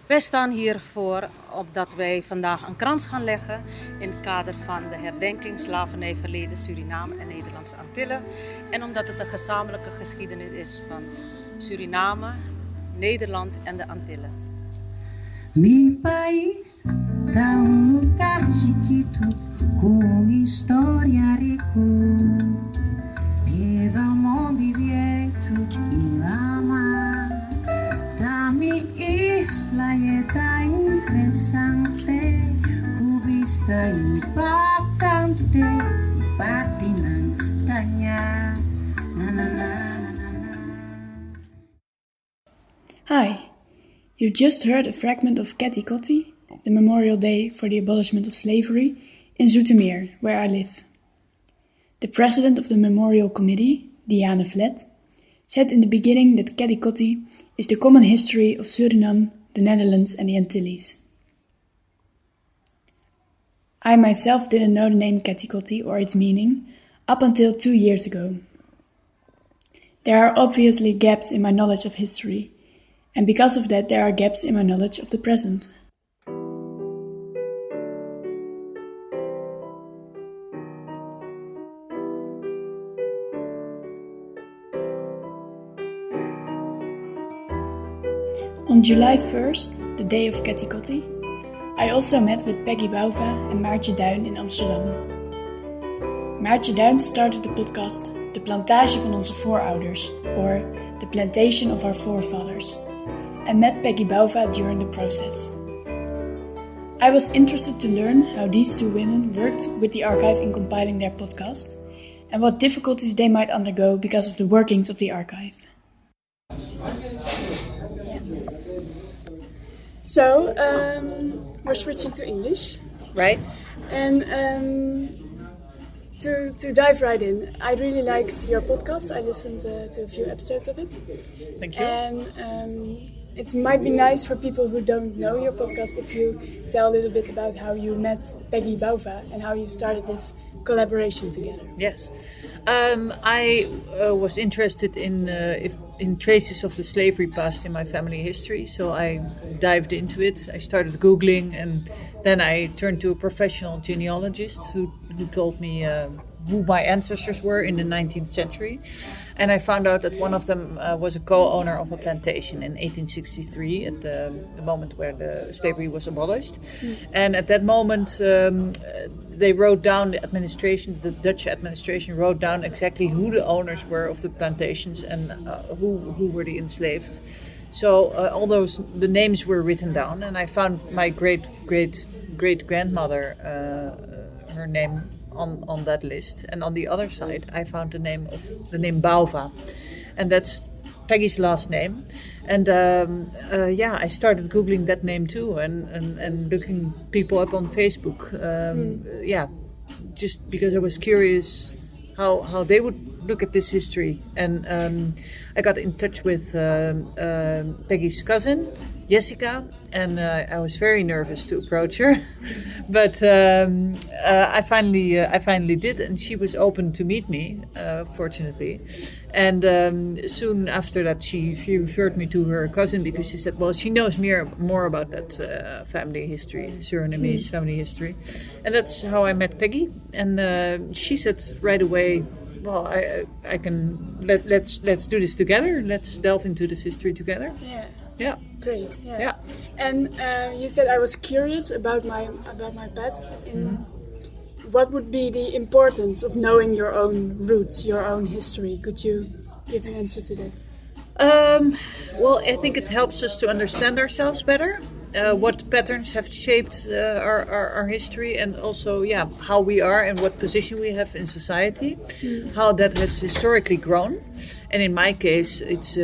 Wij staan hiervoor opdat wij vandaag een krans gaan leggen in het kader van de herdenking slavernijverleden Suriname en Nederlandse Antillen. En omdat het een gezamenlijke geschiedenis is van Suriname, Nederland en de Antillen. Mi país tá lugar chiquito com história rico. Viva o movimento e lama. Da mi isla está interessante. Cubista y bacante y patinan tanya. Na na na na na. Hi, you just heard a fragment of Keti, the Memorial Day for the Abolishment of Slavery, in Zoetermeer, where I live. The president of the Memorial Committee, Diane Vlet, said in the beginning that Keti is the common history of Suriname, the Netherlands and the Antilles. I myself didn't know the name Keti or its meaning up until 2 years ago. There are obviously gaps in my knowledge of history, and because of that there are gaps in my knowledge of the present. On July 1st, the day of Keti, I also met with Peggy Bouva and Maartje Duin in Amsterdam. Maartje Duin started the podcast De Plantage van onze voorouders, or The Plantation of Our Forefathers, and met Peggy Bouva during the process. I was interested to learn how these two women worked with the archive in compiling their podcast, and what difficulties they might undergo because of the workings of the archive. So, we're switching to English. Right? And to dive right in, I really liked your podcast. I listened to a few episodes of it. Thank you. And it might be nice for people who don't know your podcast if you tell a little bit about how you met Peggy Bouva and how you started this collaboration together. Yes. I was interested in traces of the slavery past in my family history, so I dived into it. I started Googling, and then I turned to a professional genealogist who told me who my ancestors were in the 19th century. And I found out that one of them was a co-owner of a plantation in 1863 at the moment where the slavery was abolished. And at that moment, they wrote down, the Dutch administration wrote down exactly who the owners were of the plantations and who were the enslaved. So all the names were written down, and I found my great-great-grandmother, her name on that list. And on the other side, I found the name Bouva, and that's Peggy's last name. And I started Googling that name too, and looking people up on Facebook. Just because I was curious how they would look at this history. And I got in touch with Peggy's cousin, Jessica, and I was very nervous to approach her, but I finally did, and she was open to meet me, fortunately. And soon after that, she referred me to her cousin because she said, well, she knows more about that family history, Surinamese family history, and that's how I met Peggy. And she said right away, well, I can let's do this together. Let's delve into this history together. Yeah. Yeah. Great. Yeah. And you said I was curious about my past. What would be the importance of knowing your own roots, your own history? Could you give an answer to that? Well, I think it helps us to understand ourselves better. What patterns have shaped our history, and also, how we are and what position we have in society, how that has historically grown. And in my case, it's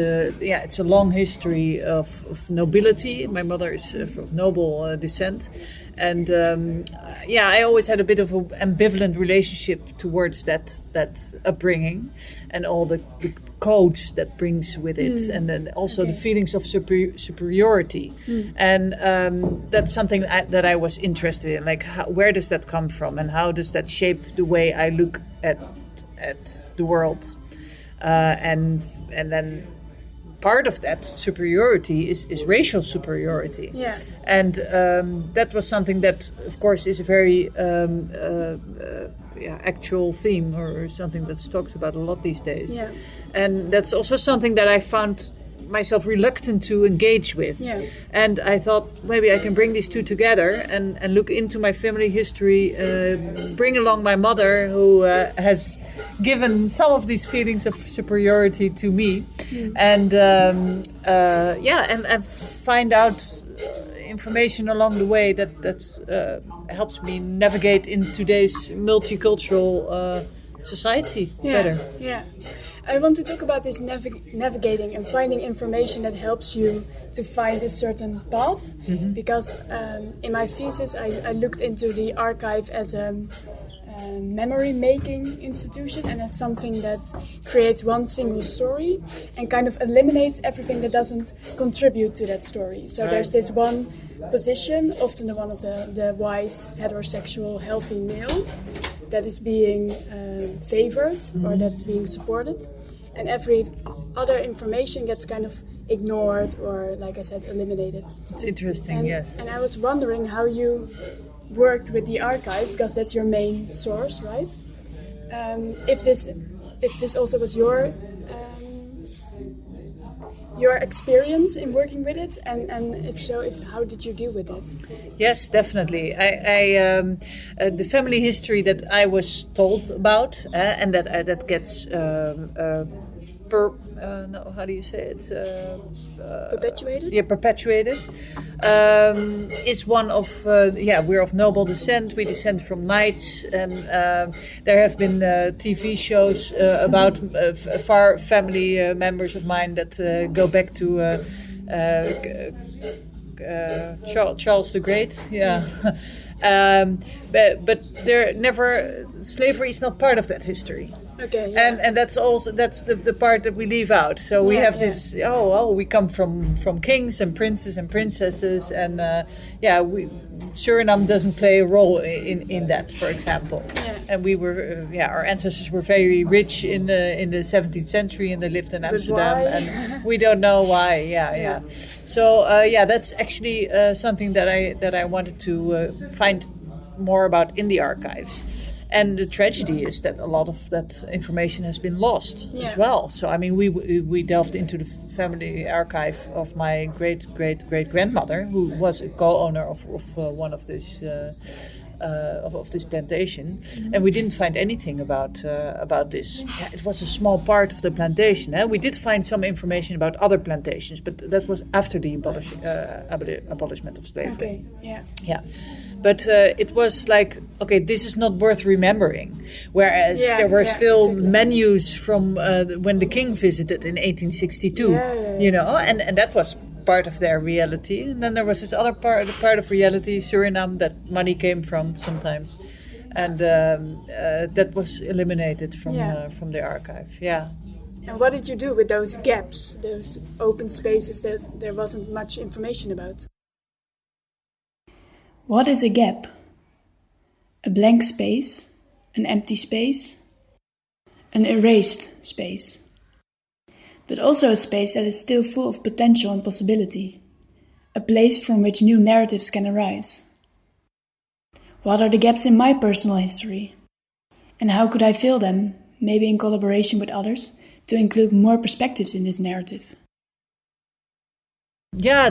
a long history of nobility. My mother is of noble descent, and I always had a bit of an ambivalent relationship towards that upbringing and all the codes that brings with it, and then also the feelings of superiority. And that's something that I was interested in, like where does that come from, and how does that shape the way I look at the world, and then part of that superiority is racial superiority. Yeah. And that was something that, of course, is a very actual theme or something that's talked about a lot these days. Yeah. And that's also something that I found myself reluctant to engage with. Yeah. And I thought maybe I can bring these two together and look into my family history, bring along my mother who has given some of these feelings of superiority to me, and find out information along the way that helps me navigate in today's multicultural society better. Yeah. I want to talk about this navigating and finding information that helps you to find a certain path, because in my thesis I looked into the archive as a memory-making institution and as something that creates one single story and kind of eliminates everything that doesn't contribute to that story. So there's this one position, often the one of the white, heterosexual, healthy male, that is being favored or that's being supported, and every other information gets kind of ignored or, like I said, eliminated. It's interesting, yes. And I was wondering how you worked with the archive, because that's your main source, right? If this also was your experience in working with it, and if so, how did you deal with it? Yes, definitely. I the family history that I was told about, and that gets how do you say it? Perpetuated? Yeah, perpetuated. Is one of we're of noble descent. We descend from knights, and there have been TV shows about far family members of mine that go back to Charles the Great. Yeah. But they're never. Slavery is not part of that history. Okay. Yeah. And that's the part that we leave out. So we have this. We come from kings and princes and princesses, and Suriname doesn't play a role in that, for example. Yeah. And we were our ancestors were very rich in the 17th century, and they lived in Amsterdam, and we don't know why. Yeah. So that's actually something that I wanted to find more about in the archives. And the tragedy is that a lot of that information has been lost as well. So I mean, we delved into the family archive of my great-great-great-grandmother, who was a co-owner of one of this of this plantation, and we didn't find anything about this. Yeah, it was a small part of the plantation. We did find some information about other plantations, but that was after the abolishment of slavery. Okay. Yeah. But it was like, okay, this is not worth remembering. Whereas there were still menus from when the king visited in 1862, you know, and that was part of their reality. And then there was this other part of reality, Suriname, that money came from sometimes. And that was eliminated from the archive. Yeah. And what did you do with those gaps, those open spaces that there wasn't much information about? What is a gap? A blank space, an empty space, an erased space, but also a space that is still full of potential and possibility, a place from which new narratives can arise. What are the gaps in my personal history? And how could I fill them, maybe in collaboration with others, to include more perspectives in this narrative? Yeah,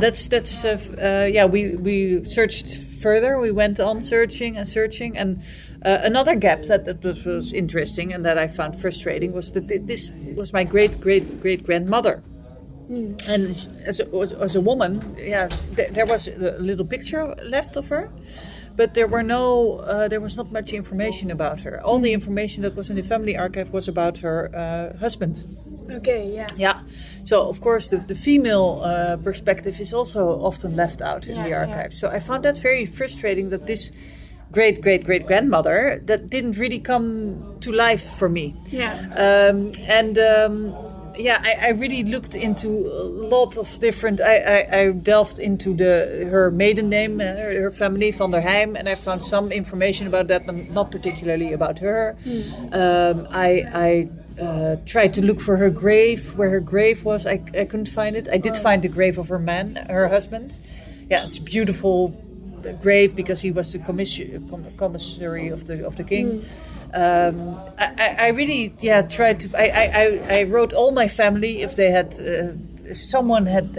we searched further. We went on searching, and another gap that was interesting and that I found frustrating was that this was my great-great-great-grandmother. And as a woman, there was a little picture left of her, but there was not much information about her. All the information that was in the family archive was about her husband. Okay, yeah. Yeah. So, of course, the female perspective is also often left out in the archive. So I found that very frustrating that this great-great-great-grandmother that didn't really come to life for me. Yeah. I really looked into a lot of different. I delved into her maiden name, her family, Van der Heim, and I found some information about that, but not particularly about her. I tried to look for her grave, where her grave was. I couldn't find it. I did find the grave of her husband. Yeah, it's a beautiful grave because he was the commissary of the king. I really tried to. I wrote all my family if they had if someone had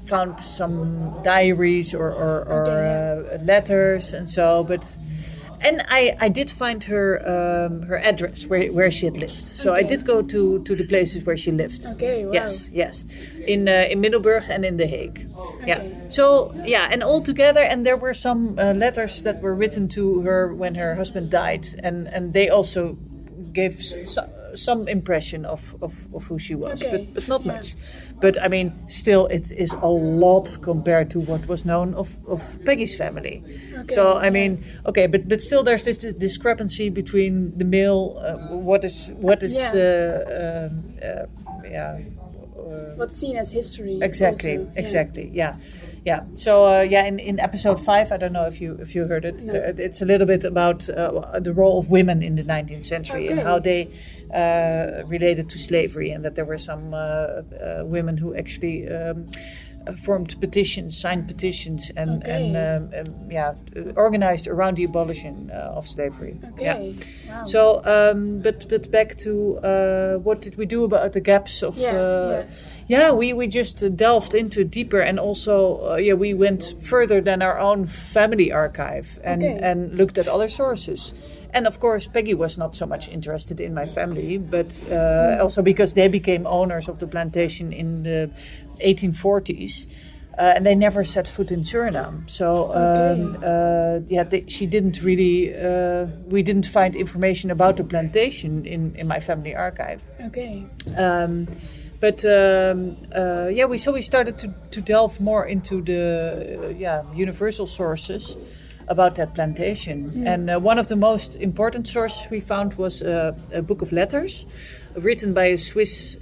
found some diaries or letters and so, but. And I did find her address where she had lived. So I did go to the places where she lived. Okay, wow. Yes. In Middelburg and in The Hague. Okay. Yeah. So, and all together, and there were some letters that were written to her when her husband died. And they also gave some impression of who she was, but not much. But I mean, still, it is a lot compared to what was known of Peggy's family. Okay. So I mean, but still, there's this discrepancy between the male, what's seen as history. Exactly. Yeah. So in episode 5, I don't know if you heard it. No. It's a little bit about the role of women in the 19th century and how they related to slavery, and that there were some women who actually formed petitions, signed petitions, and organized around the abolition of slavery. Okay. Yeah. Wow. So, but back to what did we do about the gaps of? We just delved into it deeper, and also we went further than our own family archive and looked at other sources. And of course, Peggy was not so much interested in my family, but also because they became owners of the plantation in the 1840s, and they never set foot in Suriname. So, she didn't really. We didn't find information about the plantation in my family archive. Okay. We started to delve more into the universal sources about that plantation. And one of the most important sources we found was a book of letters written by a Swiss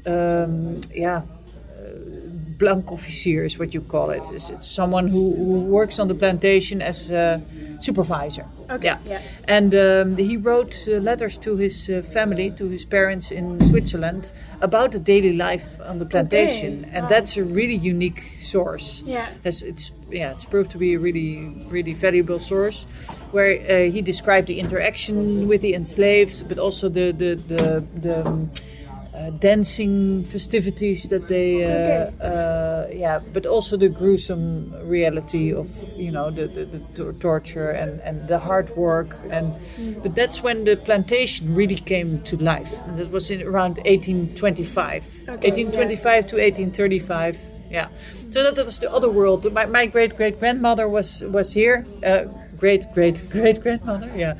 blankofficier is what you call it. It's someone who works on the plantation as a supervisor. Okay. Yeah. And he wrote letters to his family, to his parents in Switzerland, about the daily life on the plantation. Okay. And that's a really unique source. Yeah. It's proved to be a really, really valuable source, where he described the interaction with the enslaved, but also the dancing festivities that they, but also the gruesome reality of, the torture and the hard work. But that's when the plantation really came to life. And that was in around 1825. 1825 to 1835. Yeah. So that was the other world. My great-great-grandmother was here. Great-great-great-grandmother,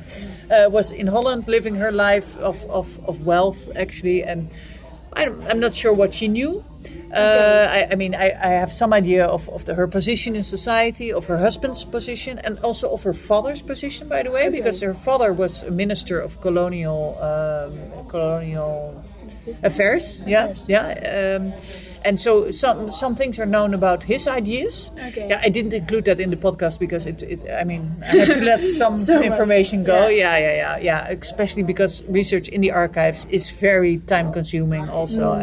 was in Holland, living her life of wealth, actually, and I'm not sure what she knew. I have some idea of her position in society, of her husband's position, and also of her father's position, by the way, because her father was a minister of colonial affairs. And so some things are known about his ideas. Okay. Yeah, I didn't include that in the podcast because I had to let some information go. Yeah. Especially because research in the archives is very time consuming also.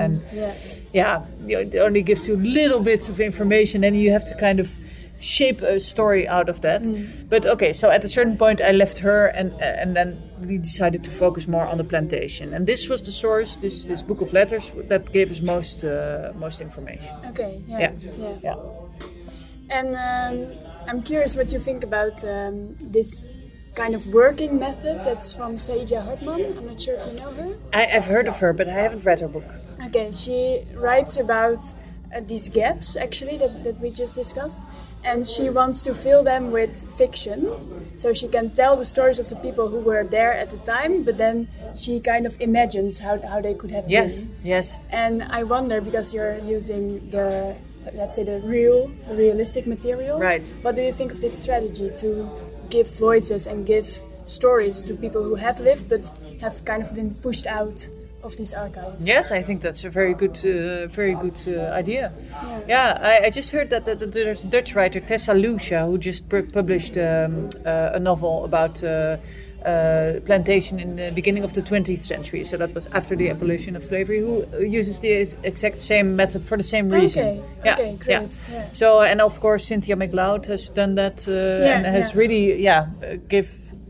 It only gives you little bits of information and you have to kind of shape a story out of that. But so at a certain point I left her and then we decided to focus more on the plantation. And this was the source, this book of letters that gave us most information. Okay, yeah. And I'm curious what you think about this kind of working method that's from Seija Hartman. I'm not sure if you know her. I've heard of her, but I haven't read her book. Okay, she writes about these gaps actually that we just discussed. And she wants to fill them with fiction, so she can tell the stories of the people who were there at the time, but then she kind of imagines how they could have been. Yes. And I wonder, because you're using the realistic material, right? What do you think of this strategy to give voices and give stories to people who have lived but have kind of been pushed out of this archive. Yes, I think that's a very good idea. Yeah, I just heard that there's a Dutch writer, Tessa Lucia, who just published a novel about plantation in the beginning of the 20th century. So that was after the abolition of slavery. Who uses the exact same method for the same reason. Okay, great. Yeah. Yeah. So, and of course, Cynthia MacLeod has done that and has really,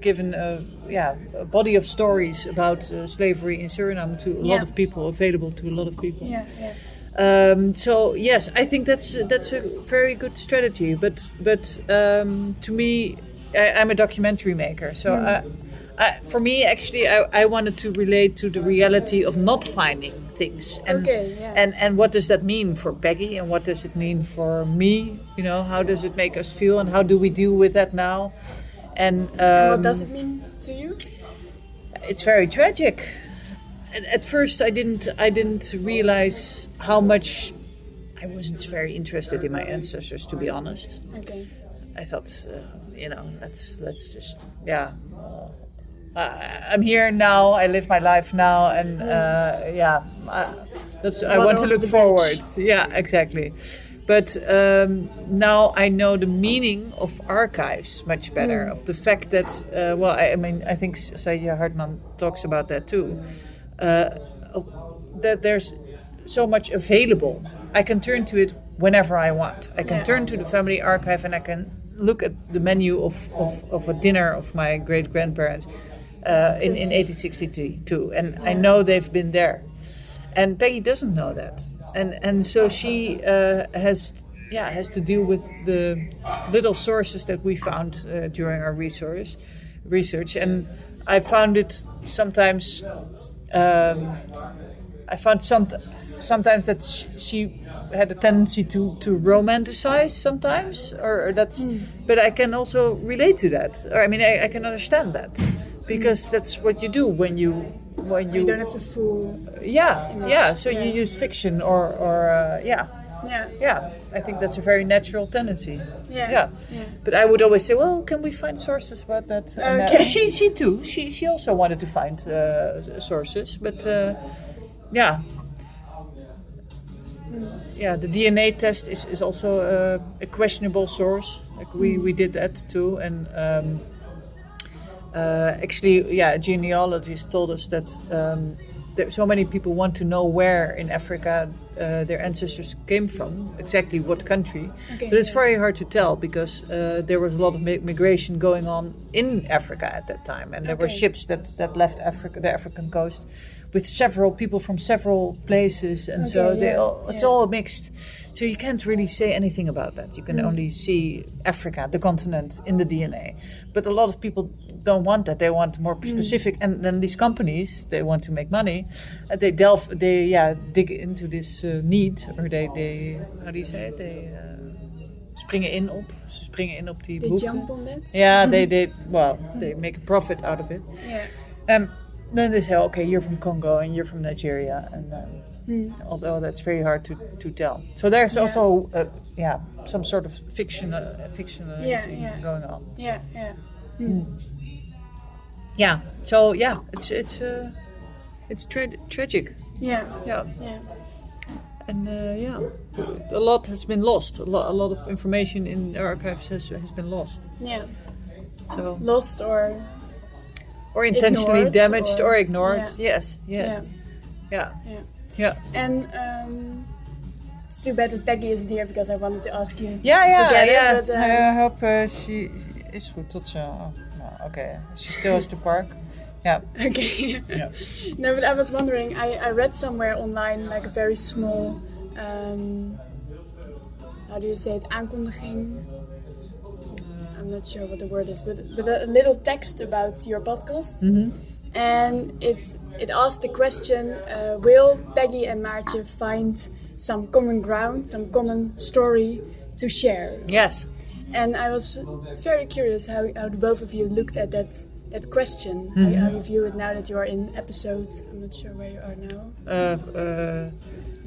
given a body of stories about slavery in Suriname to a lot of people, available to a lot of people. Yeah, yeah. So yes, I think that's a very good strategy. But to me, I'm a documentary maker, so for me, actually, I wanted to relate to the reality of not finding things, and what does that mean for Peggy, and what does it mean for me? You know, how does it make us feel, and how do we deal with that now? And what does it mean to you? It's very tragic. At first, I didn't realize how much I wasn't very interested in my ancestors, to be honest. Okay. I thought, that's just I'm here now. I live my life now, and I want to look forward. Yeah, exactly. But now I know the meaning of archives much better. Of the fact that, I think Sadia Hartman talks about that too. That there's so much available. I can turn to it whenever I want. I can turn to the family archive and I can look at the menu of a dinner of my great-grandparents in 1862, and I know they've been there. And Peggy doesn't know that. And so she has to deal with the little sources that we found during our research. And I found it sometimes. I found sometimes that she had a tendency to romanticize sometimes, or that's. But I can also relate to that. Or I can understand that, because that's what you do when you don't have the full. So you use fiction or. I think that's a very natural tendency. But I would always say, well, can we find sources about that? And, she too. She also wanted to find sources, but the DNA test is also a questionable source. Like we did that too, and actually, a genealogist told us that so many people want to know where in Africa their ancestors came from, exactly what country. But it's very hard to tell, because there was a lot of migration going on in Africa at that time, and there were ships that left Africa, the African coast, with several people from several places, and it's all mixed. So you can't really say anything about that. You can only see Africa, the continent, in the DNA. But a lot of people don't want that. They want more specific. And then these companies, they want to make money. They dig into this need, or they how do you say it? They springen in op. Ze springen in op die behoefte. They jump on that. Yeah, they make a profit out of it. Yeah. Then they say, okay, you're from Congo and you're from Nigeria, and although that's very hard to tell. So there's also some sort of fictionalizing going on. So it's tragic. And a lot has been lost. A lot of information in our archives has been lost. So lost or intentionally ignored, damaged or ignored. Yeah. And it's too bad that Peggy isn't here, because I wanted to ask you. But, I hope she is goed tot zo. Okay, she still has to park. Yeah. Okay. No, but I was wondering. I read somewhere online, like a very small. How do you say it? Aankondiging. I'm not sure what the word is, but a little text about your podcast, and it asked the question: will Peggy and Maartje find some common ground, some common story to share? Yes. And I was very curious how the both of you looked at that question. How you view it now that you are in episode. I'm not sure where you are now.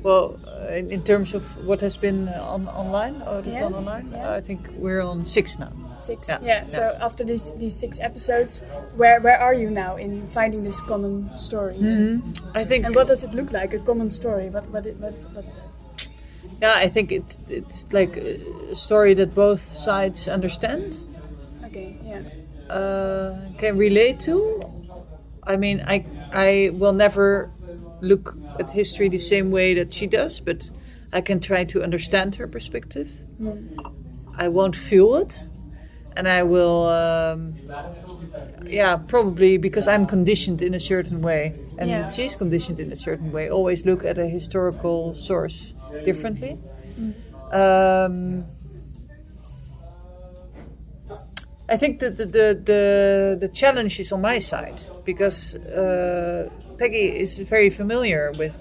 Well, in terms of what has been online, or has gone online, yeah. I think we're on 6 now. 6. Yeah, Yeah. So after these 6 episodes, where are you now in finding this common story? I think. And what does it look like? A common story? What's it? Yeah, I think it's like a story that both sides understand. Okay. Yeah. Can relate to. I mean, I will never look at history the same way that she does, but I can try to understand her perspective. I won't feel it, and I will, probably because I'm conditioned in a certain way, and she's conditioned in a certain way, always look at a historical source differently. I think that the challenge is on my side because Peggy is very familiar with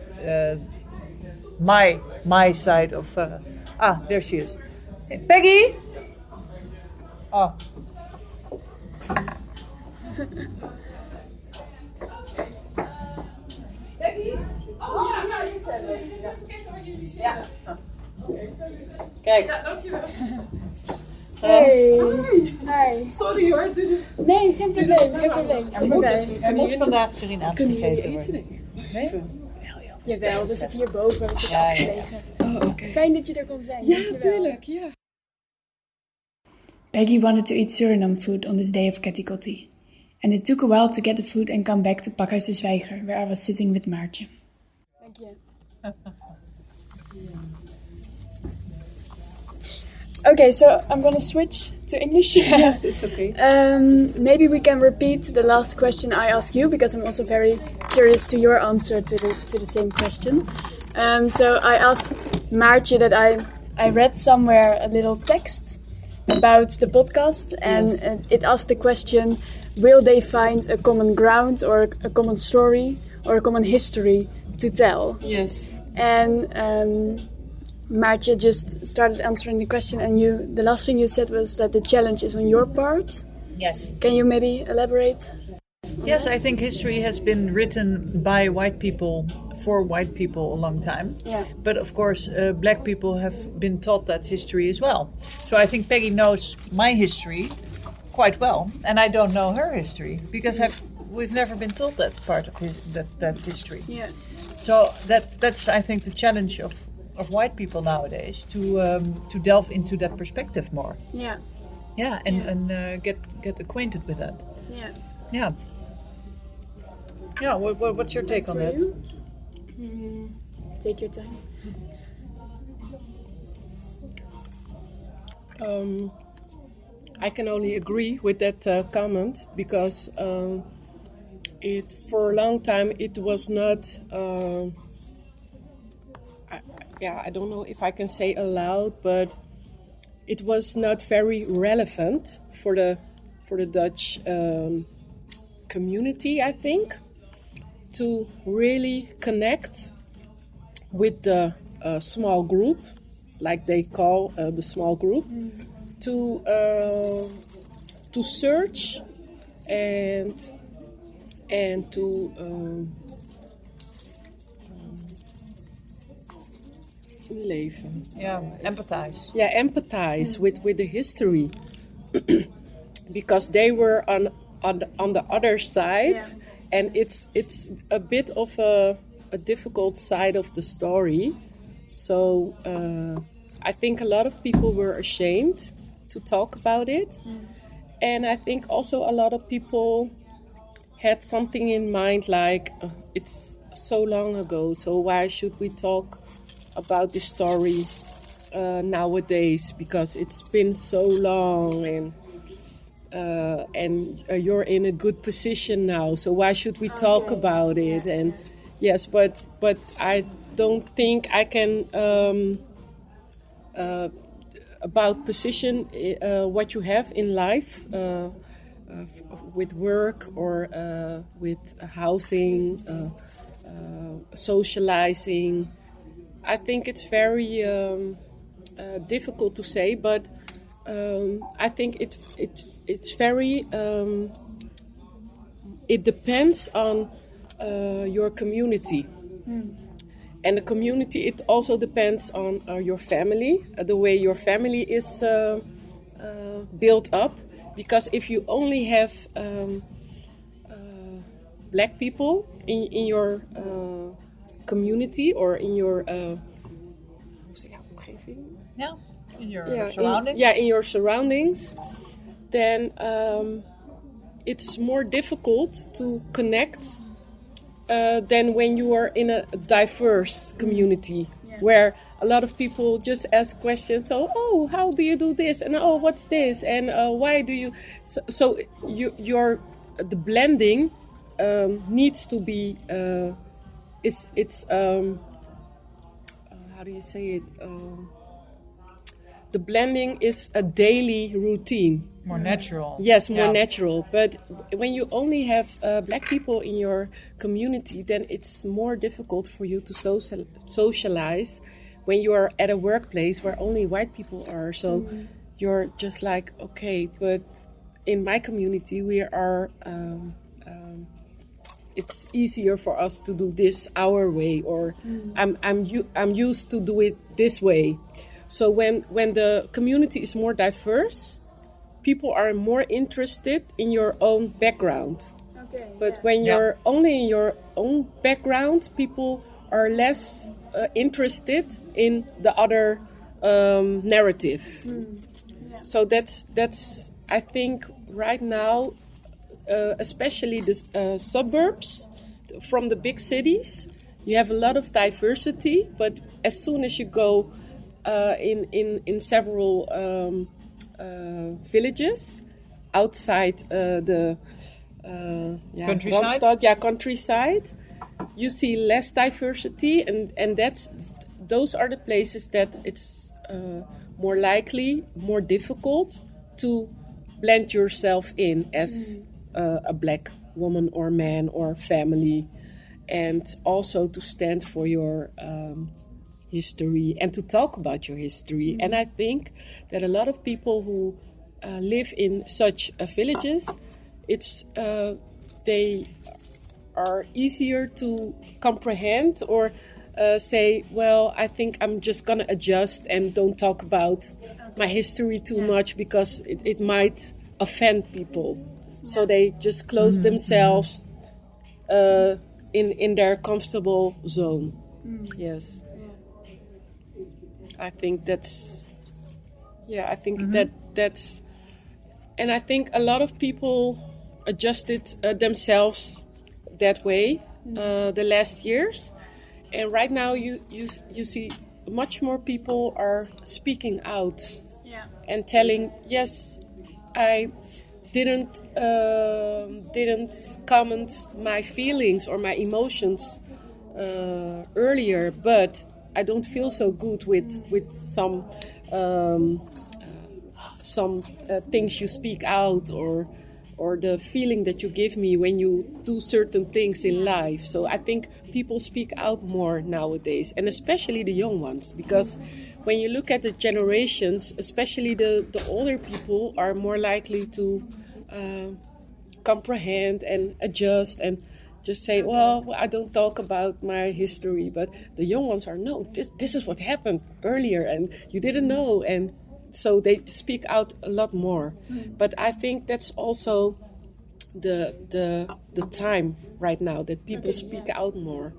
my side of. There she is. Hey, Peggy. Oh. Peggy. Oh ja, je kan. Even kijken waar jullie zitten. Ja. Kijk. Ja, dankjewel. Hey. Hi. Sorry hoor. Nee, geen probleem. Er moet vandaag Surinaams gegeten worden. Nee? Jawel, we zitten hierboven. We zitten afgelegen. Okay. Fijn dat je er kon zijn. Ja, Dankjewel. tuurlijk. Ja. Peggy wanted to eat Suriname food on this day of Keti, and it took a while to get the food and come back to Pakhuis de Zwijger, where I was sitting with Maartje. Dank je. Okay, so I'm gonna switch to English. Yes, it's okay. Maybe we can repeat the last question I asked you because I'm also very curious to your answer to the same question. So I asked Maartje that I read somewhere a little text about the podcast, and it asked the question: will they find a common ground or a common story or a common history to tell? Yes. And Maartje just started answering the question, and the last thing you said was that the challenge is on your part. Yes. Can you maybe elaborate? Yes, I think history has been written by white people for white people a long time. Yeah. But of course, black people have been taught that history as well. So I think Peggy knows my history quite well, and I don't know her history because we've never been taught that part of that history. Yeah. So that's I think the challenge of white people nowadays to delve into that perspective more. Yeah. Yeah, and get acquainted with that. Yeah. Yeah. Yeah. What's your take on that? Take your time. I can only agree with that comment because for a long time it was not. I don't know if I can say allowed, but it was not very relevant for the Dutch community, I think, to really connect with the small group, like they call the small group, to search and to leven. Yeah, empathize. Yeah, empathize with the history because they were on the other side, and it's a bit of a difficult side of the story. So I think a lot of people were ashamed to talk about it, and I think also a lot of people had something in mind like it's so long ago, so why should we talk about this story nowadays, because it's been so long, and you're in a good position now, so why should we talk about it? And yes, but I don't think I can about position what you have in life with work or with housing, socializing. I think it's very difficult to say, but I think it's very. It depends on your community, And the community, it also depends on your family, the way your family is built up. Because if you only have black people in your community or in your Yeah, in your surroundings. in your surroundings, then it's more difficult to connect than when you are in a diverse community where a lot of people just ask questions. So, oh, how do you do this? And oh, what's this? And why do you? So your the blending needs to be. It's how do you say it? The blending is a daily routine. More natural. Yes, more natural. But when you only have black people in your community, then it's more difficult for you to socialize when you are at a workplace where only white people are. So you're just like, okay, but in my community we are... it's easier for us to do this our way, or I'm used to do it this way. So when the community is more diverse, people are more interested in your own background. Okay. But when you're only in your own background, people are less interested in the other narrative. So that's I think right now, especially the suburbs from the big cities, you have a lot of diversity. But as soon as you go in several villages outside the countryside. Countryside, you see less diversity, and those are the places that it's more likely, more difficult to blend yourself in as a black woman or man or family, and also to stand for your history and to talk about your history. And I think that a lot of people who live in such villages, they are easier to comprehend or say, well, I think I'm just gonna adjust and don't talk about my history too much because it might offend people. So they just close themselves in their comfortable zone. Yes. I think that's that's, and I think a lot of people adjusted themselves that way the last years, and right now you see much more people are speaking out and telling, yes, I didn't comment my feelings or my emotions earlier, but I don't feel so good with some things you speak out, or the feeling that you give me when you do certain things in life. So I think people speak out more nowadays, and especially the young ones, because when you look at the generations, especially the older people are more likely to comprehend and adjust and just say, well, I don't talk about my history. But the young ones are, no, this is what happened earlier and you didn't know. And so they speak out a lot more. But I think that's also the time right now that people speak out more.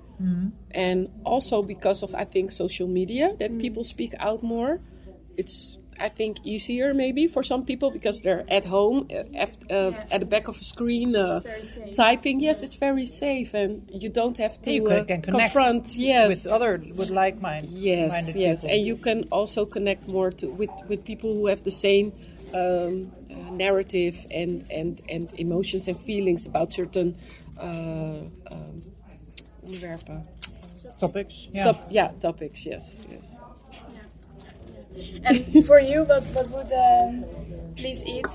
And also because of, I think, social media, that people speak out more. It's, I think, easier maybe for some people because they're at home at the back of a screen typing. Yes, it's very safe, and you don't have to you can confront with like-minded yes, people. And you can also connect more with people who have the same narrative and emotions and feelings about certain onderwerpen. Topics. Topics. Yes. And for you, what would please eat?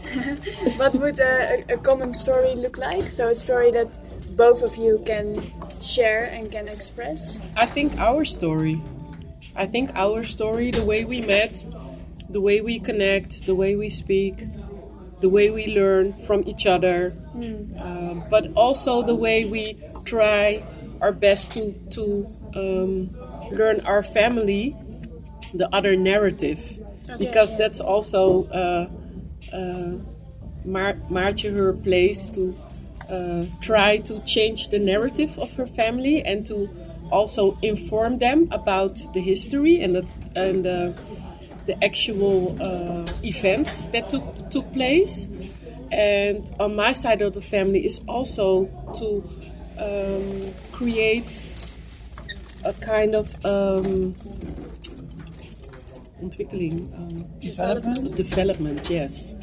What would a common story look like? So a story that both of you can share and can express. I think our story, the way we met, the way we connect, the way we speak, the way we learn from each other, but also the way we try our best to learn our family the other narrative, because that's also Maartje, her place to try to change the narrative of her family and to also inform them about the history and the actual events that took place. And on my side of the family is also to create a kind of development, yes,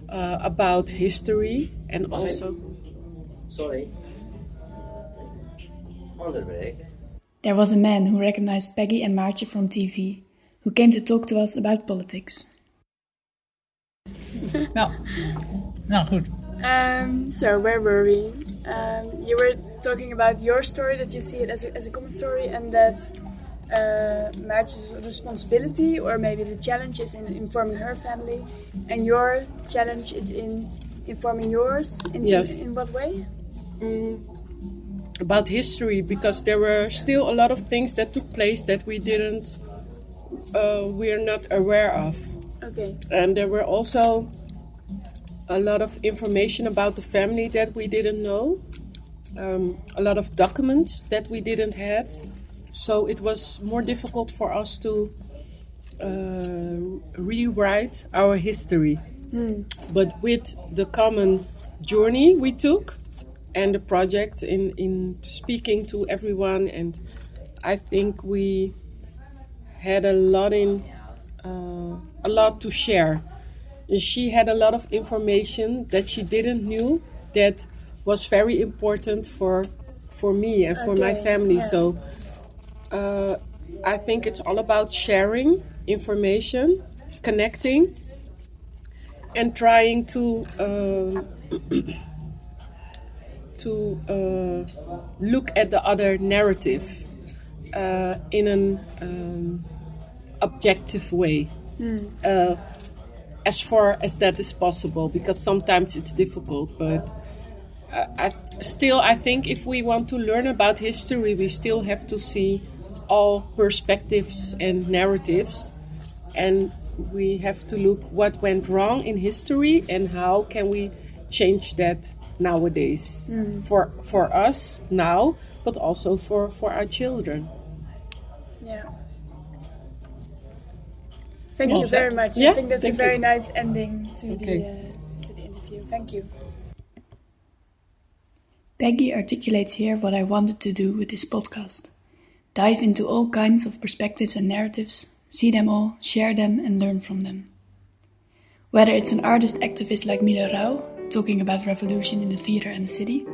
about history and also. Sorry. Onderbreek. There was a man who recognized Peggy and Maartje from TV, who came to talk to us about politics. Nou goed. So where were we? You were talking about your story, that you see it as a common story, and that Maartje's responsibility, or maybe the challenge, is in informing her family, and your challenge is in informing yours. In what way? About history, because there were still a lot of things that took place that we're not aware of. Okay. And there were also a lot of information about the family that we didn't know, a lot of documents that we didn't have. So it was more difficult for us to rewrite our history. But with the common journey we took and the project in speaking to everyone, and I think we had a lot to share. And she had a lot of information that she didn't knew that was very important for me and for my family. Yeah. So I think it's all about sharing information, connecting, and trying to look at the other narrative in an objective way, as far as that is possible, because sometimes it's difficult. But I think if we want to learn about history, we still have to see all perspectives and narratives, and we have to look what went wrong in history and how can we change that nowadays for us now, but also for our children. Yeah. Thank you very much. Yeah? I think that's a very nice ending to Okay. the interview. Thank you. Peggy articulates here what I wanted to do with this podcast. Dive into all kinds of perspectives and narratives, see them all, share them and learn from them. Whether it's an artist activist like Mila Rauw, talking about revolution in the theater and the city,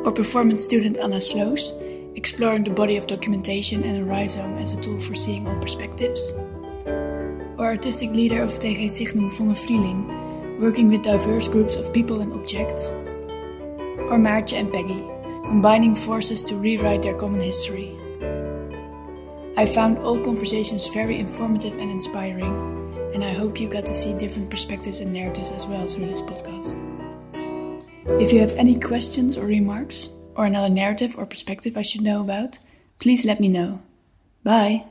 or performance student Anna Sloos, exploring the body of documentation and a rhizome as a tool for seeing all perspectives, or artistic leader of TG Signum Vonge Vrieling, working with diverse groups of people and objects, or Maartje and Peggy, combining forces to rewrite their common history. I found all conversations very informative and inspiring, and I hope you got to see different perspectives and narratives as well through this podcast. If you have any questions or remarks, or another narrative or perspective I should know about, please let me know. Bye!